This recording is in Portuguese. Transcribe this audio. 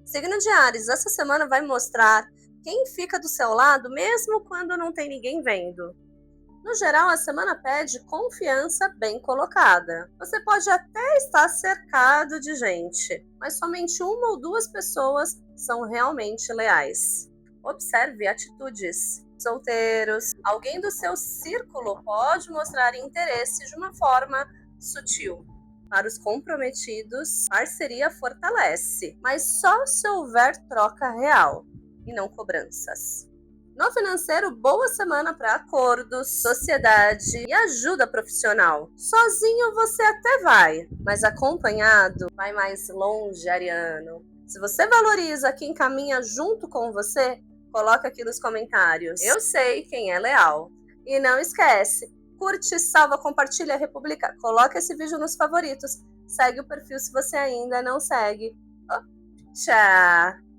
Signo de Áries, essa semana vai mostrar quem fica do seu lado mesmo quando não tem ninguém vendo. No geral, a semana pede confiança bem colocada. Você pode até estar cercado de gente, mas somente uma ou duas pessoas são realmente leais. Observe atitudes. Solteiros, alguém do seu círculo pode mostrar interesse de uma forma sutil. Para os comprometidos, parceria fortalece, mas só se houver troca real e não cobranças. No financeiro, boa semana para acordos, sociedade e ajuda profissional. Sozinho você até vai, mas acompanhado vai mais longe, Ariano. Se você valoriza quem caminha junto com você, coloca aqui nos comentários. Eu sei quem é leal. E não esquece, curte, salva, compartilha, republica. Coloca esse vídeo nos favoritos. Segue o perfil se você ainda não segue. Oh, tchau!